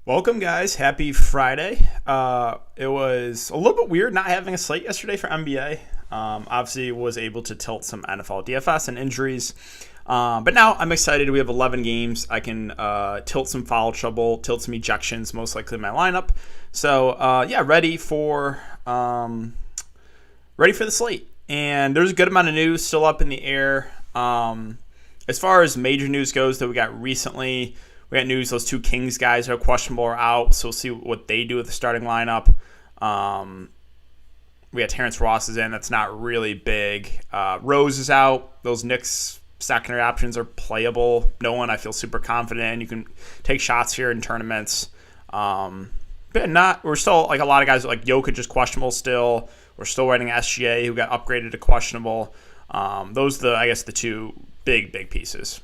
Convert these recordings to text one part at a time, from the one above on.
Welcome, guys. Happy Friday. It was a little bit weird not having a slate yesterday for NBA. Obviously, was able to tilt some NFL DFS and injuries. But now I'm excited. We have 11 games. I can tilt some foul trouble, tilt some ejections, most likely in my lineup. So, ready for the slate. And there's a good amount of news still up in the air. As far as major news goes that we got recently, we got news those two Kings guys are questionable or out, so we'll see what they do with the starting lineup. We got Terrence Ross is in. That's not really big. Rose is out. Those Knicks secondary options are playable. No one I feel super confident in. You can take shots here in tournaments. We're still like a lot of guys like Jokic is questionable still. We're still writing SGA who got upgraded to questionable. Those are the two big pieces.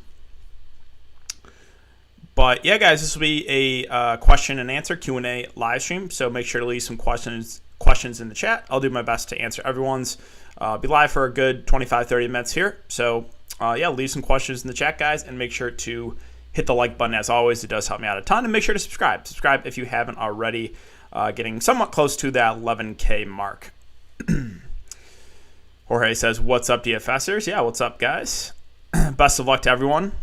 But yeah, guys, this will be a question and answer Q&A live stream. So make sure to leave some questions in the chat. I'll do my best to answer everyone's. Be live for a good 25-30 minutes here. So leave some questions in the chat, guys, and make sure to hit the like button as always. It does help me out a ton. And make sure to subscribe. Subscribe if you haven't already. Getting somewhat close to that 11K mark. Jorge says, "What's up, DFSers?" Yeah, what's up, guys? Best of luck to everyone.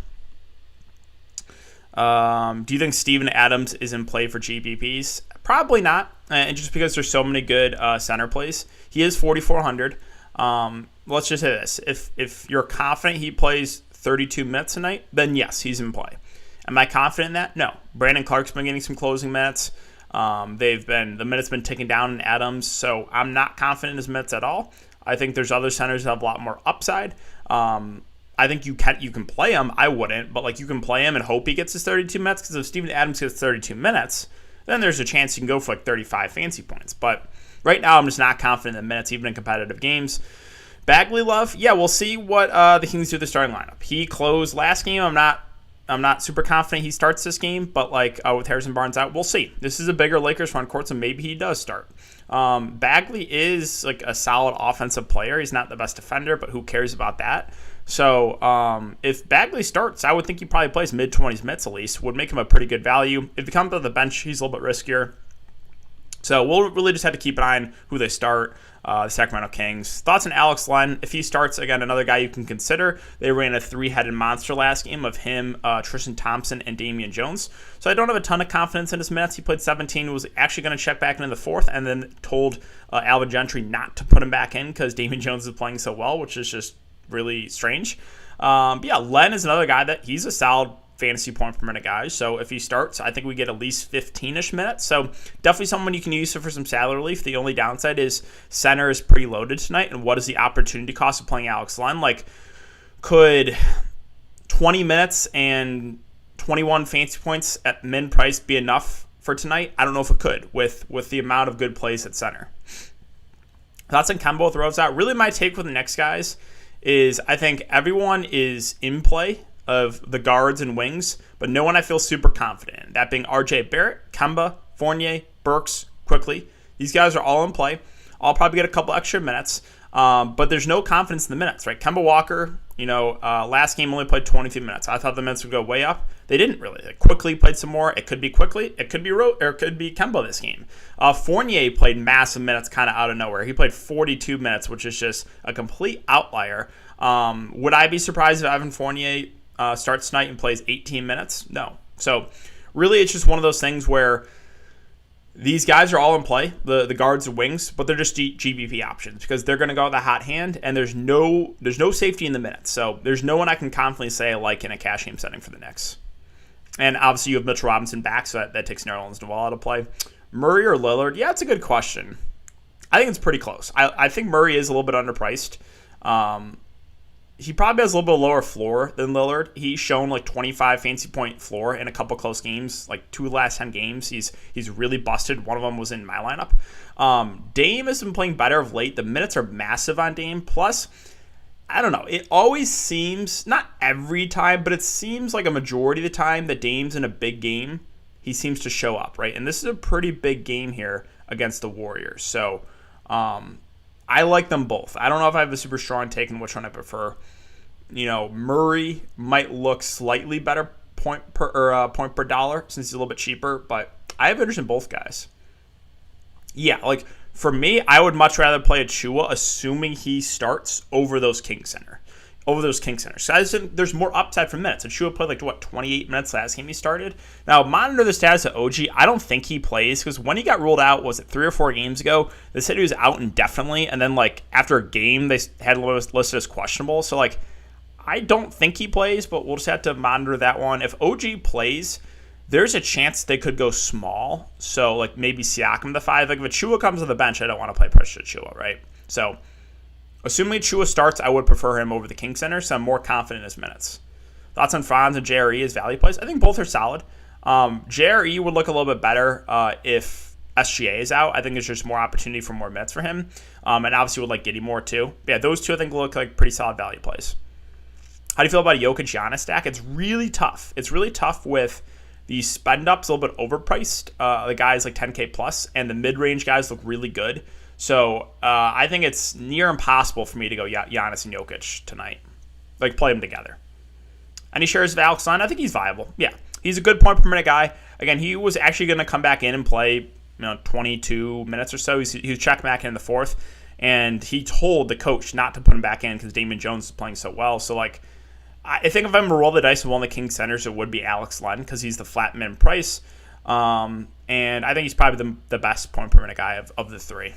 Do you think Steven Adams is in play for GPPs? Probably not, and just because there's so many good center plays. He is 4,400. Let's just say this. If you're confident he plays 32 minutes tonight, then yes, he's in play. Am I confident in that? No. Brandon Clark's been getting some closing minutes. The minutes been ticking down in Adams, so I'm not confident in his minutes at all. I think there's other centers that have a lot more upside. I think you can play him. I wouldn't, but you can play him and hope he gets his 32 minutes, because if Steven Adams gets 32 minutes, then there's a chance you can go for 35 fancy points. But right now, I'm just not confident in the minutes, even in competitive games. Bagley Love, yeah, we'll see what the Kings do with the starting lineup. He closed last game. I'm not super confident he starts this game, but with Harrison Barnes out, we'll see. This is a bigger Lakers front court, so maybe he does start. Bagley is a solid offensive player. He's not the best defender, but who cares about that? So if Bagley starts, I would think he probably plays mid-20s minutes at least. Would make him a pretty good value. If he comes to the bench, he's a little bit riskier. So we'll really just have to keep an eye on who they start. The Sacramento Kings. Thoughts on Alex Len? If he starts, again, another guy you can consider. They ran a three-headed monster last game of him, Tristan Thompson, and Damian Jones. So I don't have a ton of confidence in his minutes. He played 17, was actually going to check back into the fourth, and then told Alvin Gentry not to put him back in because Damian Jones is playing so well, which is just really strange. Len is another guy that he's a solid fantasy point per minute guy. So if he starts, I think we get at least 15-ish minutes. So definitely someone you can use for some salary relief. The only downside is center is pretty loaded tonight. And what is the opportunity cost of playing Alex Len? Could 20 minutes and 21 fancy points at min price be enough for tonight? I don't know if it could with the amount of good plays at center. Thoughts on Kemba with Rose out? Really, my take with the next guys is I think everyone is in play of the guards and wings, but no one I feel super confident in. That being RJ Barrett, Kemba, Fournier, Burks, Quickly. These guys are all in play. I'll probably get a couple extra minutes, but there's no confidence in the minutes, right? Kemba Walker, last game only played 23 minutes. I thought the minutes would go way up. They didn't really. Quickly played some more. It could be Quickly. It could be it could be Kemba this game. Fournier played massive minutes kind of out of nowhere. He played 42 minutes, which is just a complete outlier. Would I be surprised if Evan Fournier starts tonight and plays 18 minutes? No. So really it's just one of those things where these guys are all in play, the guards and wings, but they're just GBP options because they're going to go with the hot hand, and there's no safety in the minutes. So there's no one I can confidently say I like in a cash game setting for the Knicks. And obviously you have Mitchell Robinson back, so that takes Nerlens Noel out of play. Murray or Lillard? Yeah, it's a good question. I think it's pretty close. I think Murray is a little bit underpriced. He probably has a little bit lower floor than Lillard. He's shown 25 fancy point floor in a couple close games, 2 of the last 10 games. He's really busted. One of them was in my lineup. Dame has been playing better of late. The minutes are massive on Dame. Plus, I don't know. It always seems, not every time, but it seems like a majority of the time that Dame's in a big game, he seems to show up, right? And this is a pretty big game here against the Warriors. So, I like them both. I don't know if I have a super strong take on which one I prefer. Murray might look slightly better point per dollar since he's a little bit cheaper, but I have interest in both guys. Yeah, like for me, I would much rather play Achua, assuming he starts over those Kings center. So I just think there's more upside for minutes. Achua played 28 minutes last game he started. Now, monitor the status of OG. I don't think he plays because when he got ruled out, was it 3 or 4 games ago? They said he was out indefinitely, and then after a game, they had listed as questionable. So I don't think he plays, but we'll just have to monitor that one. If OG plays, there's a chance they could go small. So, maybe Siakam the 5. If Achua comes to the bench, I don't want to play pressure Achua, right? So, assuming Achua starts, I would prefer him over the King Center, so I'm more confident in his minutes. Thoughts on Franz and JRE as value plays? I think both are solid. JRE would look a little bit better if SGA is out. I think there's just more opportunity for more minutes for him. And obviously would like Giddey more too. But yeah, those two I think look like pretty solid value plays. How do you feel about a Jokic Giannis stack? It's really tough. It's really tough with the spend ups a little bit overpriced. The guys like 10K plus, and the mid-range guys look really good. So I think it's near impossible for me to go Giannis and Jokic tonight. Play them together. Any shares of Alex Len? I think he's viable. Yeah, he's a good point per minute guy. Again, he was actually going to come back in and play 22 minutes or so. He was checked back in the fourth, and he told the coach not to put him back in because Damian Jones is playing so well. So I think if I'm going to roll the dice with one of the King centers, it would be Alex Len because he's the flat min price. And I think he's probably the best point per minute guy of the three.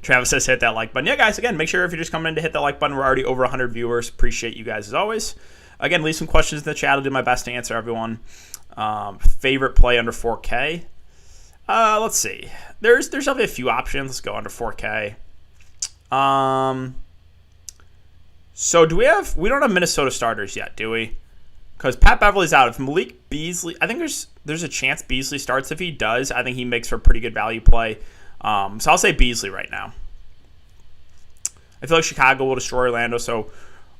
Travis says hit that like button. Yeah, guys, again, make sure if you're just coming in to hit that like button. We're already over 100 viewers. Appreciate you guys as always. Again, leave some questions in the chat. I'll do my best to answer everyone. Favorite play under 4K? Let's see. There's definitely a few options. Let's go under 4K. So we don't have Minnesota starters yet, do we? Because Pat Beverly's out. If Malik Beasley, I think there's a chance Beasley starts. If he does, I think he makes for a pretty good value play. So I'll say Beasley right now. I feel like Chicago will destroy Orlando, so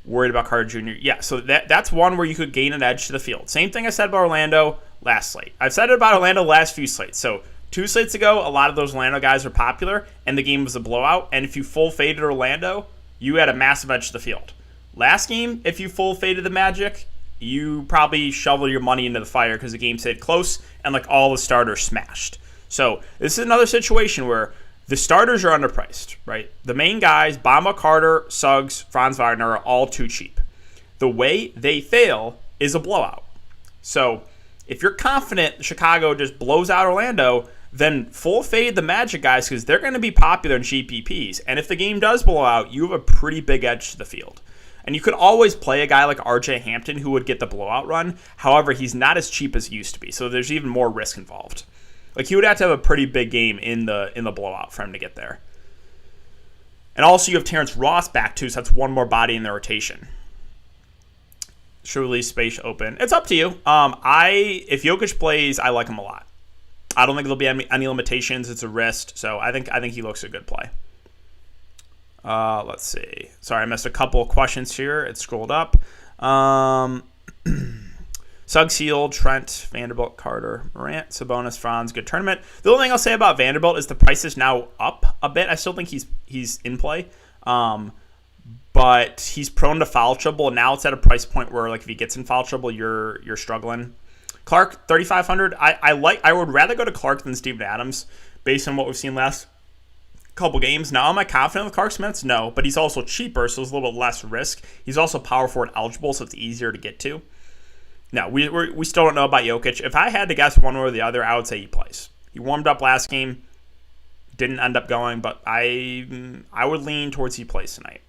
worried about Carter Jr. Yeah, so that's one where you could gain an edge to the field. Same thing I said about Orlando last slate. I've said it about Orlando last few slates. So 2 slates ago, a lot of those Orlando guys were popular, and the game was a blowout. And if you full faded Orlando, you had a massive edge to the field. Last game, if you full faded the Magic, you probably shoveled your money into the fire because the game stayed close and all the starters smashed. So this is another situation where the starters are underpriced, right? The main guys, Bamba, Carter, Suggs, Franz Wagner, are all too cheap. The way they fail is a blowout. So if you're confident Chicago just blows out Orlando, then full fade the Magic guys because they're going to be popular in GPPs. And if the game does blow out, you have a pretty big edge to the field. And you could always play a guy like RJ Hampton who would get the blowout run. However, he's not as cheap as he used to be. So there's even more risk involved. He would have to have a pretty big game in the blowout for him to get there. And also you have Terrence Ross back too, so that's one more body in the rotation. Should release space open. It's up to you. If Jokic plays, I like him a lot. I don't think there'll be any limitations. It's a wrist, so I think he looks a good play. Let's see. Sorry, I missed a couple of questions here. It scrolled up. Suggs, Hield, Trent, Vanderbilt, Carter, Morant, Sabonis, Franz, good tournament. The only thing I'll say about Vanderbilt is the price is now up a bit. I still think he's in play, but he's prone to foul trouble. Now it's at a price point where if he gets in foul trouble, you're struggling. Clark, 3,500. I would rather go to Clark than Steven Adams based on what we've seen last couple games. Now, am I confident with Clark's minutes? No, but he's also cheaper, so there's a little bit less risk. He's also power forward eligible, so it's easier to get to. No, we still don't know about Jokic. If I had to guess one way or the other, I would say he plays. He warmed up last game, didn't end up going, but I would lean towards he plays tonight.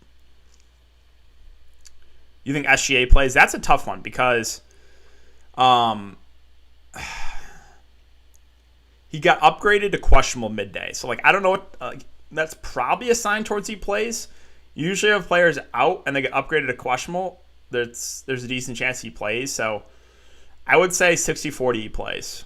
You think SGA plays? That's a tough one because he got upgraded to questionable midday. So I don't know what that's probably a sign towards he plays. Usually if players out and they get upgraded to questionable, there's a decent chance he plays. So I would say 60-40 he plays.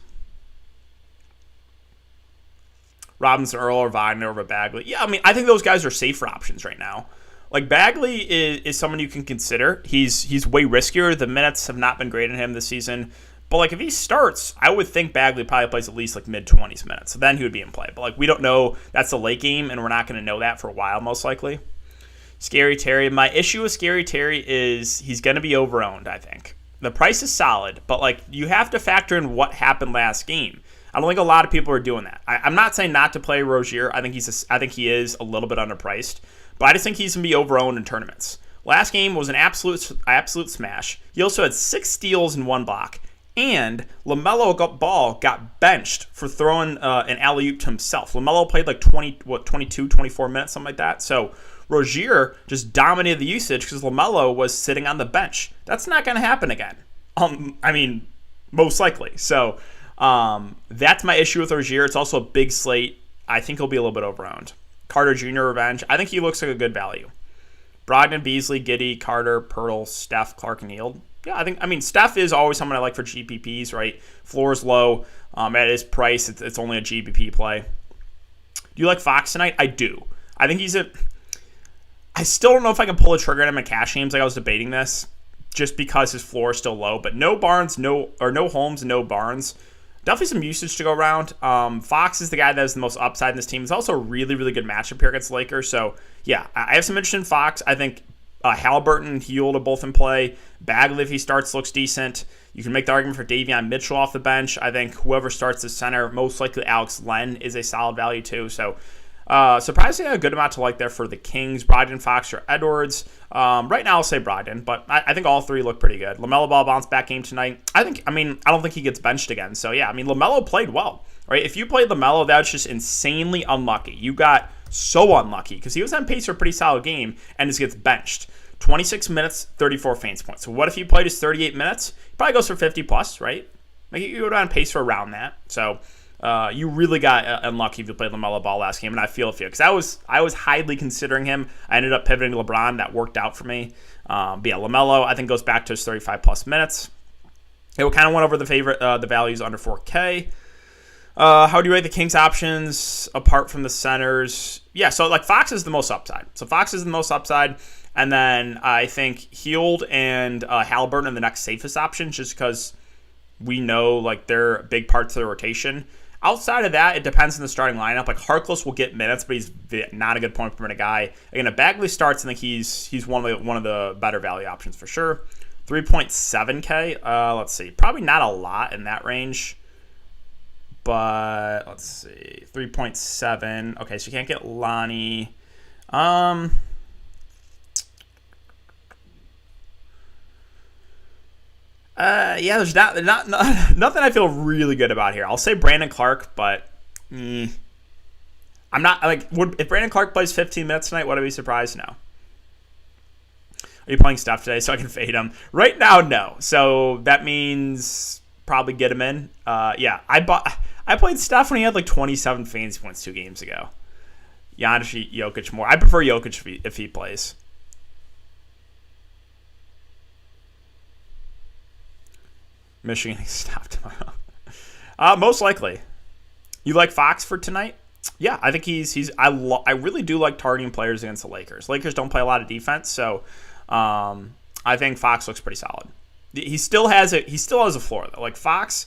Robinson, Earl, or Wagner over Bagley. Yeah, I think those guys are safer options right now. Bagley is someone you can consider. He's way riskier. The minutes have not been great in him this season. But if he starts, I would think Bagley probably plays at least mid-20s minutes. So then he would be in play. But we don't know. That's a late game, and we're not going to know that for a while most likely. Scary Terry. My issue with Scary Terry is he's going to be overowned, I think. The price is solid, but you have to factor in what happened last game. I don't think a lot of people are doing that. I'm not saying not to play Rozier. I think he is a little bit underpriced, but I just think he's gonna be overowned in tournaments. Last game was an absolute smash. He also had 6 steals and 1 block. And LaMelo Ball got benched for throwing an alley-oop to himself. LaMelo played like 22, 24 minutes, something like that. So Rozier just dominated the usage because LaMelo was sitting on the bench. That's not going to happen again. Most likely. So that's my issue with Rozier. It's also a big slate. I think he'll be a little bit overowned. Carter Jr. revenge. I think he looks like a good value. Brogdon, Beasley, Giddey, Carter, Pirtle, Steph, Clark, and Hield. Yeah, Steph is always someone I like for GPPs, right? Floor is low. At his price, it's only a GPP play. Do you like Fox tonight? I do. I think I still don't know if I can pull a trigger on him in cash games. Like I was debating this just because his floor is still low. But no Barnes, no Holmes, no Barnes. Definitely some usage to go around. Fox is the guy that has the most upside in this team. He's also a really, really good matchup here against the Lakers. So, yeah, I have some interest in Fox. I think Halliburton and Hield are both in play. Bagley, if he starts, looks decent. You can make the argument for Davion Mitchell off the bench. I think whoever starts the center, most likely Alex Len, is a solid value too. So, surprisingly, a good amount to like there for the Kings. Brogdon, Fox, or Edwards. Right now, I'll say Brogdon, but I think all three look pretty good. LaMelo Ball bounce back game tonight. I don't think he gets benched again. So, yeah, LaMelo played well, right? If you played LaMelo, that's just insanely unlucky. You got so unlucky because he was on pace for a pretty solid game and just gets benched. 26 minutes, 34 fantasy points. So what if he played his 38 minutes? He probably goes for 50 plus, right? Like you go on pace for around that. So you really got unlucky if you played LaMelo Ball last game, and I feel for you because I was highly considering him. I ended up pivoting to LeBron. That worked out for me. But yeah, LaMelo I think goes back to his 35 plus minutes. Okay, we kind of went over the values under 4K. How do you rate the Kings options apart from the centers? Yeah, so like Fox is the most upside. And then I think Hield and Halliburton are the next safest options just because we know like they're big parts of the rotation. Outside of that, it depends on the starting lineup. Like Harkless will get minutes, but he's not a good point per minute guy. Again, if Bagley starts, I think he's one of the better value options for sure. 3.7K. Let's see. Probably not a lot in that range. But let's see. 3.7. Okay, so you can't get Lonnie. Yeah, there's not nothing I feel really good about here. I'll say Brandon Clark, but I'm not like if Brandon Clark plays 15 minutes tonight, would I be surprised? No. Are you playing Steph today so I can fade him? Right now, no. So that means probably get him in. Yeah, I played Steph when he had like 27 fantasy points 2 games ago. Giannis, Jokic more. I prefer Jokic if he plays. Michigan stopped tomorrow. Most likely. You like Fox for tonight? Yeah, I think I really do like targeting players against the Lakers. Lakers don't play a lot of defense, so I think Fox looks pretty solid. He still has a floor though. Like Fox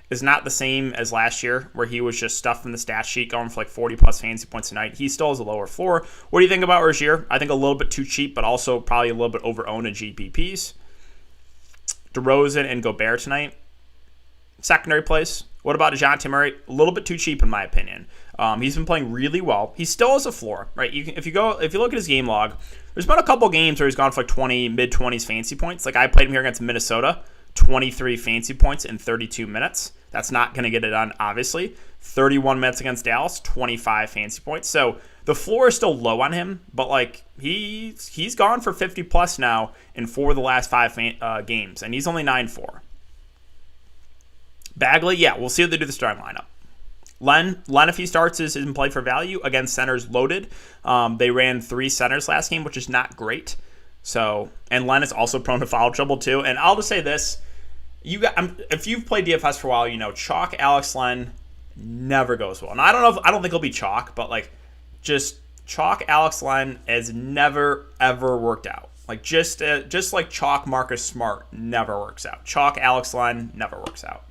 is not the same as last year where he was just stuffed in the stat sheet going for like 40 plus fantasy points a night. He still has a lower floor. What do you think about Rozier? I think a little bit too cheap, but also probably a little bit over-owned in GPPs. DeRozan and Gobert tonight. Secondary place. What about DeJounte Murray? A little bit too cheap in my opinion. He's been playing really well. He still has a floor, right? If you look at his game log, there's been a couple games where he's gone for like mid-20s fantasy points. Like I played him here against Minnesota, 23 fantasy points in 32 minutes. That's not going to get it done, obviously. 31 minutes against Dallas, 25 fantasy points. So the floor is still low on him, but like he's gone for 50 plus now in 4 of the last 5 games, and he's only 9-4. Bagley, yeah, we'll see what they do the starting lineup. Len, if he starts, is in play for value. Again, centers loaded. They ran 3 centers last game, which is not great. So, and Len is also prone to foul trouble too. And I'll just say this: if you've played DFS for a while, you know chalk Alex Len never goes well. And I don't think he'll be chalk, but like just chalk Alex Len has never ever worked out. Like just like chalk Marcus Smart never works out. Chalk Alex Len never works out.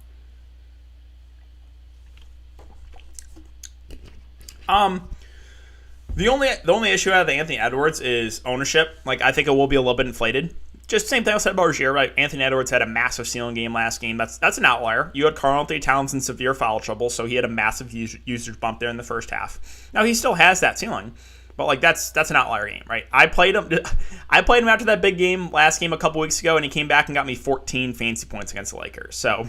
The only issue I have with Anthony Edwards is ownership. Like I think it will be a little bit inflated Just same thing I said about Rozier, right? Anthony Edwards had a massive ceiling game last game. That's an outlier. You had Karl-Anthony Towns in severe foul trouble, so he had a massive usage bump there in the first half. Now he still has that ceiling, but like that's an outlier game, right? I played him after that big game last game a couple weeks ago, and he came back and got me 14 fancy points against the Lakers. So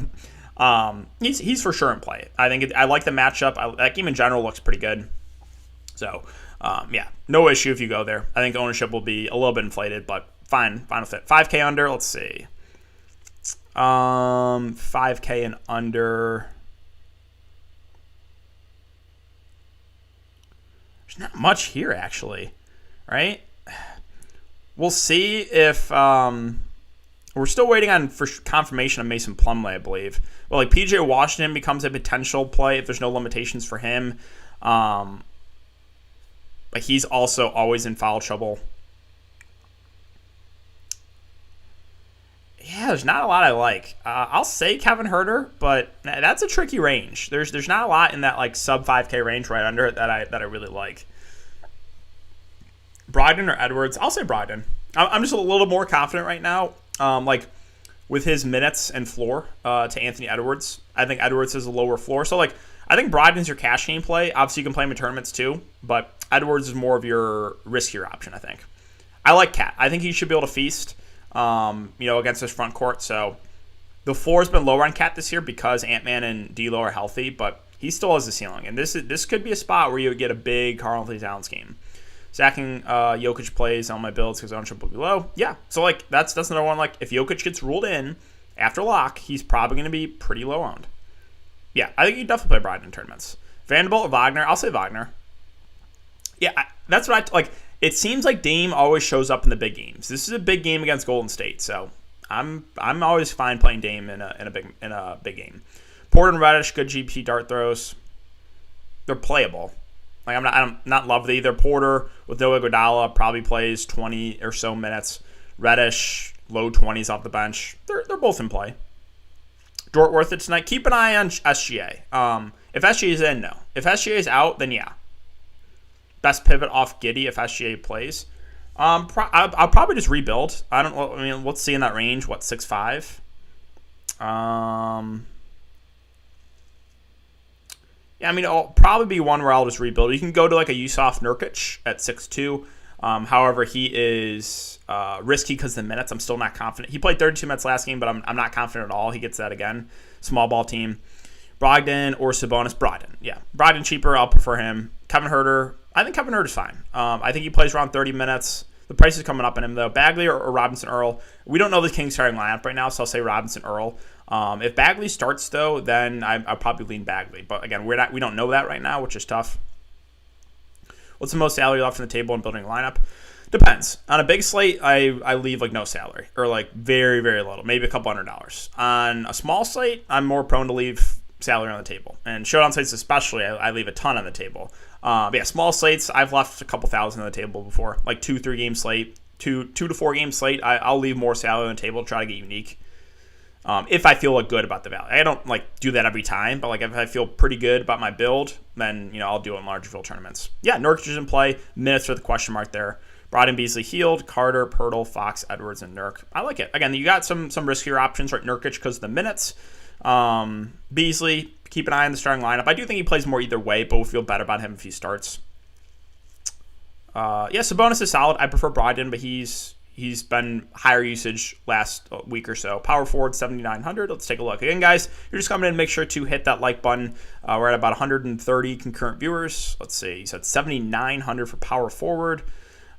he's for sure in play. I like the matchup. That game in general looks pretty good. So yeah, no issue if you go there. I think ownership will be a little bit inflated, but fine with it. 5K under. Let's see. 5K and under. There's not much here, actually, right? We'll see if we're still waiting on for confirmation of Mason Plumlee, I believe. Well, like PJ Washington becomes a potential play if there's no limitations for him. But he's also always in foul trouble. Yeah, there's not a lot I like. I'll say Kevin Huerter, but that's a tricky range. There's not a lot in that like sub 5K range right under it that I really like. Brogdon or Edwards? I'll say Brogdon. I'm just a little more confident right now. Like with his minutes and floor to Anthony Edwards. I think Edwards has a lower floor. So like I think Brogdon's your cash game play. Obviously you can play him in tournaments too, but Edwards is more of your riskier option, I think. I like Cat. I think he should be able to feast. Against his front court. So the floor has been lower on Cat this year because Ant-Man and D'Lo are healthy, but he still has the ceiling. And this could be a spot where you would get a big Karl-Anthony Towns game. Stacking Jokic plays on my builds because ownership will be low. Yeah, so like that's another one. Like if Jokic gets ruled in after lock, he's probably going to be pretty low owned. Yeah, I think you definitely play Brogdon in tournaments. Vanderbilt or Wagner? I'll say Wagner. Yeah, that's what I like. It seems like Dame always shows up in the big games. This is a big game against Golden State, so I'm always fine playing Dame in a big game. Porter and Reddish, good GP dart throws. They're playable. Like I'm not loved either. Porter with no Iguodala probably plays 20 or so minutes. Reddish low 20s off the bench. They're both in play. Dort worth it tonight. Keep an eye on SGA. If SGA is in, no. If SGA is out, then yeah. Best pivot off Giddey if SGA plays. I'll probably just rebuild. Let's see in that range. What, 6'5"? It'll probably be one where I'll just rebuild. You can go to like a Yusuf Nurkic at 6'2". However, he is risky because the minutes. I'm still not confident. He played 32 minutes last game, but I'm not confident at all. He gets that again. Small ball team. Brogdon or Sabonis? Brogdon. Yeah. Brogdon cheaper. I'll prefer him. Kevin Huerter. I think Kevin Huerter's fine. I think he plays around 30 minutes. The price is coming up on him, though. Bagley or Robinson Earl. We don't know the Kings starting lineup right now, so I'll say Robinson Earl. If Bagley starts, though, then I'll probably lean Bagley. But, again, we don't know that right now, which is tough. What's the most salary left on the table in building a lineup? Depends. On a big slate, I leave like no salary or like very, very little, maybe a couple $100. On a small slate, I'm more prone to leave salary on the table. And showdown slates especially, I leave a ton on the table. But yeah, small slates, I've left a couple thousand on the table before, like 2-3 game slate, 2 to 4 game slate. I'll leave more salary on the table to try to get unique. If I feel like good about the value, I don't like do that every time, but like if I feel pretty good about my build, then I'll do it in larger field tournaments. Yeah, Nurkic is in play. Minutes with a question mark there. Brogdon, Beasley, Hield, Carter, Pirtle, Fox, Edwards, and Nurk. I like it. Again, you got some riskier options, right? Nurkic because of the minutes. Beasley, keep an eye on the starting lineup. I do think he plays more either way, but we'll feel better about him if he starts. Sabonis is solid. I prefer Brogdon, but he's been higher usage last week or so. Power forward, 7,900. Let's take a look. Again, guys, you're just coming in, make sure to hit that like button. We're at about 130 concurrent viewers. Let's see. You said 7,900 for power forward.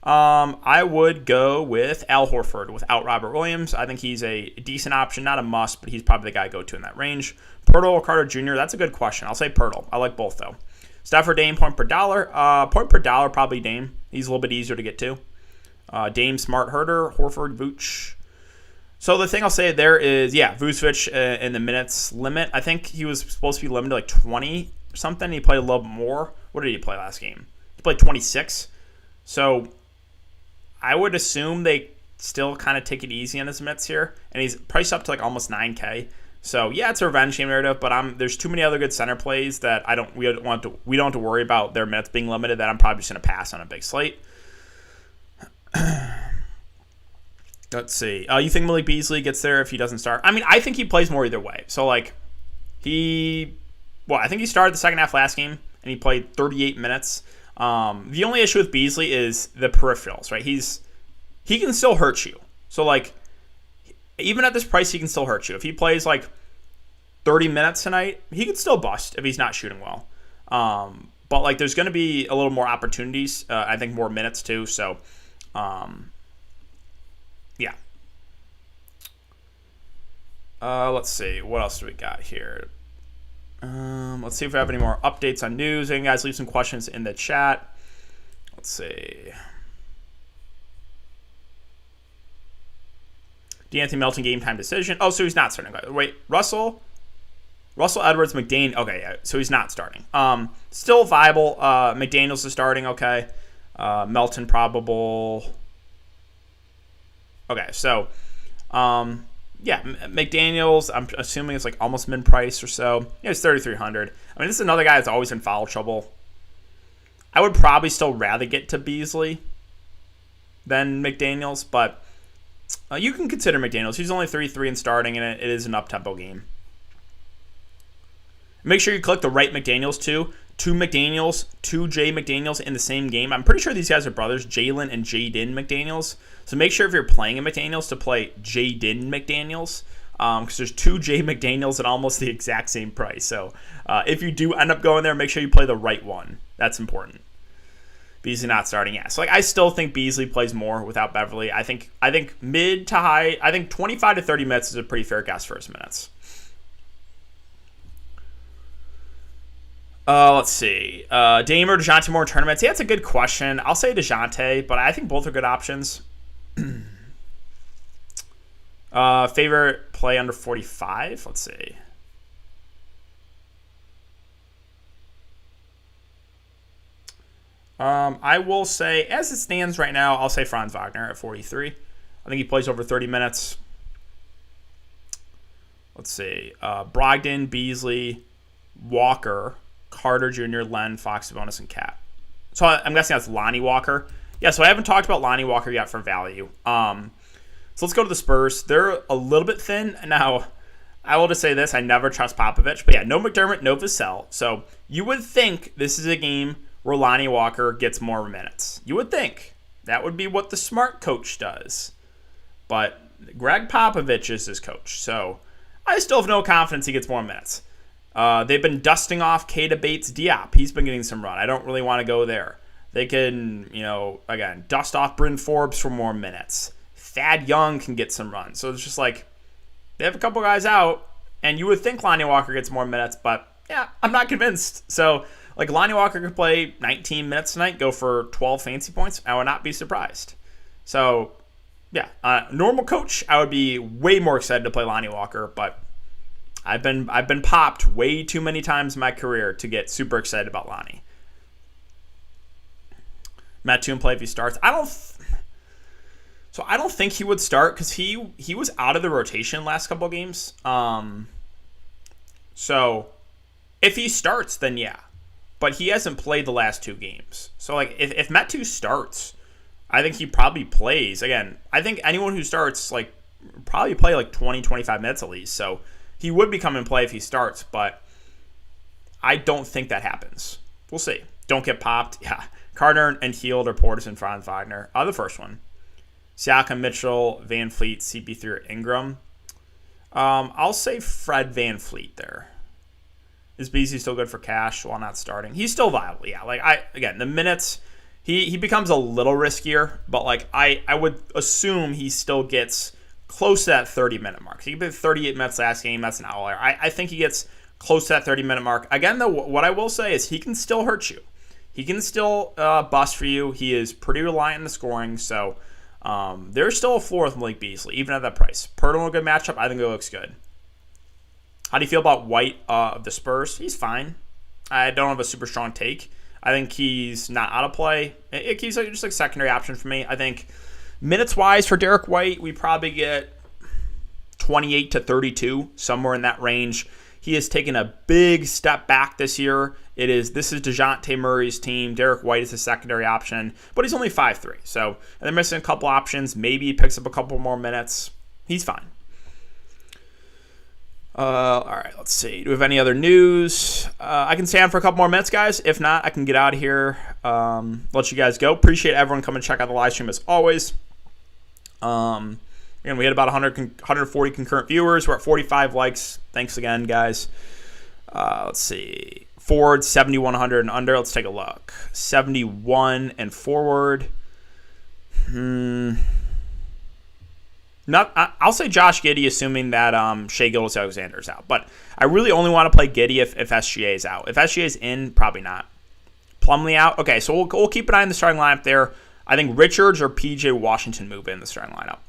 I would go with Al Horford without Robert Williams. I think he's a decent option, not a must, but he's probably the guy to go to in that range. Pirtle or Carter Jr., that's a good question. I'll say Pirtle. I like both, though. Steph or Dame, point per dollar. Point per dollar, probably Dame. He's a little bit easier to get to. Dame, Smart, Herter, Horford, Vooch. So the thing I'll say there is, Vucevic in the minutes limit. I think he was supposed to be limited to like 20 or something. He played a little bit more. What did he play last game? He played 26. So I would assume they still kind of take it easy on his minutes here. And he's priced up to like almost 9K. So yeah, it's a revenge game narrative, but there's too many other good center plays that we don't have to worry about their minutes being limited that I'm probably just going to pass on a big slate. Let's see. You think Malik Beasley gets there if he doesn't start? I mean, I think he plays more either way. So, like, I think he started the second half last game, and he played 38 minutes. The only issue with Beasley is the peripherals, right? He can still hurt you. So, like, even at this price, he can still hurt you. If he plays, like, 30 minutes tonight, he can still bust if he's not shooting well. But, like, there's going to be a little more opportunities. I think more minutes, too. So, yeah. Let's see. What else do we got here? Let's see if we have any more updates on news. And guys, leave some questions in the chat. Let's see. D'Anthony Melton game time decision. Oh, so he's not starting. Wait, Russell Edwards, McDaniel. Okay, yeah, so he's not starting. Still viable. McDaniels is starting. Okay. Melton probable. Okay, so, yeah, McDaniels, I'm assuming it's like almost mid-price or so. Yeah, it's 3,300. I mean, this is another guy that's always in foul trouble. I would probably still rather get to Beasley than McDaniels, but you can consider McDaniels. He's only 3-3 in starting, and it is an up-tempo game. Make sure you click the right McDaniels, too. Two McDaniels, two Jay McDaniels in the same game. I'm pretty sure these guys are brothers, Jalen and Jaden McDaniels. So make sure if you're playing a McDaniels to play Jaden McDaniels, because there's two Jay McDaniels at almost the exact same price. So if you do end up going there, make sure you play the right one. That's important. Beasley not starting, yeah. So like I still think Beasley plays more without Beverly. I think mid to high, I think 25 to 30 minutes is a pretty fair guess for his minutes. Let's see. Dame or DeJounte Moore tournaments? Yeah, that's a good question. I'll say DeJounte, but I think both are good options. Favorite play under 45? Let's see. I will say, as it stands right now, I'll say Franz Wagner at 43. I think he plays over 30 minutes. Let's see. Brogdon, Beasley, Walker, Carter Jr., Len, Fox, Sabonis, and Cat. So I'm guessing that's Lonnie Walker. Yeah, so I haven't talked about Lonnie Walker yet for value. So let's go to the Spurs. They're a little bit thin. Now, I will just say this. I never trust Popovich. But yeah, no McDermott, no Vassell. So you would think this is a game where Lonnie Walker gets more minutes. You would think. That would be what the smart coach does. But Greg Popovich is his coach. So I still have no confidence he gets more minutes. They've been dusting off Keita Bates-Diop. He's been getting some run. I don't really want to go there. They can, again, dust off Bryn Forbes for more minutes. Thad Young can get some run. So it's just like they have a couple guys out, and you would think Lonnie Walker gets more minutes, but yeah, I'm not convinced. So like Lonnie Walker could play 19 minutes tonight, go for 12 fancy points. I would not be surprised. So yeah, normal coach, I would be way more excited to play Lonnie Walker, but I've been popped way too many times in my career to get super excited about Lonnie. Matt Toon play if he starts. I don't think he would start because he was out of the rotation last couple of games. So if he starts, then yeah. But he hasn't played the last two games. So like if Matt Toon starts, I think he probably plays. Again, I think anyone who starts like probably play like 20, 25 minutes at least. So he would become in play if he starts, but I don't think that happens. We'll see. Don't get popped. Yeah. Carter and Hield or Portis and Franz Wagner. The first one. Siakam, Mitchell, Van Fleet, CP3, or Ingram. I'll say Fred Van Fleet there. Is Beasley still good for cash while not starting? He's still viable, yeah. Again, the minutes, he becomes a little riskier, but like I would assume he still gets close to that 30-minute mark. He played 38 minutes last game. That's an outlier. I think he gets close to that 30-minute mark. Again, though, what I will say is he can still hurt you. He can still bust for you. He is pretty reliant on the scoring, so there's still a floor with Malik Beasley, even at that price. Pirtle, a good matchup. I think it looks good. How do you feel about White of the Spurs? He's fine. I don't have a super strong take. I think he's not out of play. He's just like secondary option for me. I think minutes-wise for Derek White, we probably get 28 to 32, somewhere in that range. He has taken a big step back this year. This is DeJounte Murray's team. Derek White is a secondary option, but he's only 5'3". So and they're missing a couple options. Maybe he picks up a couple more minutes. He's fine. All right, let's see. Do we have any other news? I can stay on for a couple more minutes, guys. If not, I can get out of here. Let you guys go. Appreciate everyone coming to check out the live stream as always. Again, we had about 140 concurrent viewers. We're at 45 likes. Thanks again, guys. Let's see. Forward, 7,100 and under. Let's take a look. 71 and forward. I'll say Josh Giddey, assuming that Shai Gilgeous-Alexander is out. But I really only want to play Giddey if SGA is out. If SGA is in, probably not. Plumlee out. Okay, so we'll keep an eye on the starting lineup there. I think Richards or PJ Washington move in the starting lineup.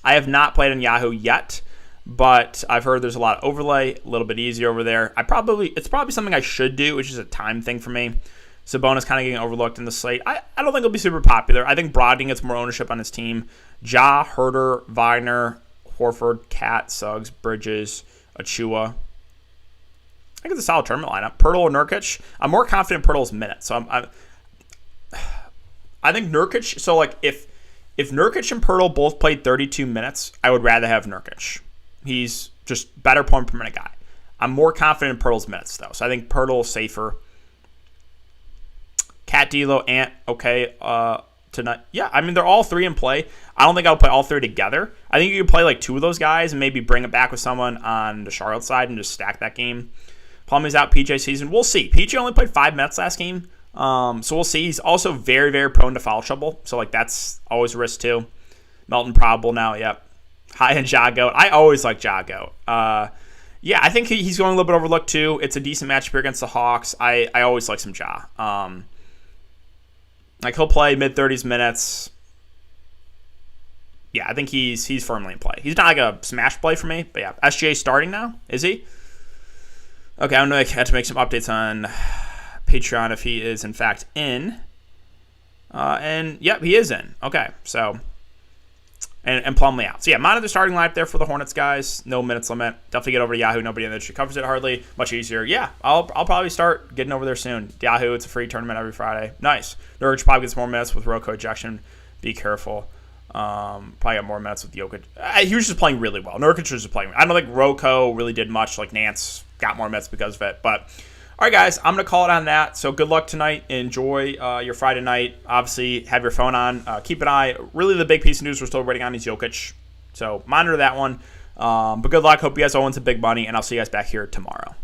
I have not played on Yahoo yet, but I've heard there's a lot of overlay, a little bit easier over there. It's probably something I should do, which is a time thing for me. Sabonis kind of getting overlooked in the slate. I don't think it'll be super popular. I think Brogdon gets more ownership on his team. Ja, Herter, Wagner, Horford, Cat, Suggs, Bridges, Achua. I think it's a solid tournament lineup. Pirtle or Nurkic. I'm more confident in Pirtle's minutes. So I think Nurkic. So like if Nurkic and Pirtle both played 32 minutes, I would rather have Nurkic. He's just better point per minute guy. I'm more confident in Pirtle's minutes though. So I think Pirtle is safer. Cat, D'Lo, Ant, okay. Tonight, yeah. I mean, they're all three in play. I don't think I'll play all three together. I think you could play like two of those guys and maybe bring it back with someone on the Charlotte side and just stack that game. Plumlee's out. PJ season. We'll see. PJ only played 5 minutes last game, so we'll see. He's also very, very prone to foul trouble, so like that's always a risk too. Melton probable now. Yep. High end Ja Goat. I always like Ja Goat. Yeah, I think he's going a little bit overlooked too. It's a decent matchup here against the Hawks. I always like some Ja. Like he'll play mid-30s minutes. Yeah, I think he's firmly in play. He's not like a smash play for me, but yeah. SGA starting now, is he? Okay, I'm going to have to make some updates on Patreon if he is in fact in. And yep, he is in. Okay, so and Plumlee out. So yeah, monitor the starting lineup there for the Hornets guys. No minutes limit. Definitely get over to Yahoo. Nobody in the industry covers it hardly. Much easier. Yeah, I'll probably start getting over there soon. Yahoo, it's a free tournament every Friday. Nice. Nurkic probably gets more minutes with Roko ejection. Be careful. Probably got more minutes with Jokic. He was just playing really well. Nurkic was just playing. I don't think Roko really did much. Like Nance got more minutes because of it. But all right, guys, I'm going to call it on that. So good luck tonight. Enjoy your Friday night. Obviously, have your phone on. Keep an eye. Really, the big piece of news we're still waiting on is Jokic. So monitor that one. But good luck. Hope you guys all win some big money, and I'll see you guys back here tomorrow.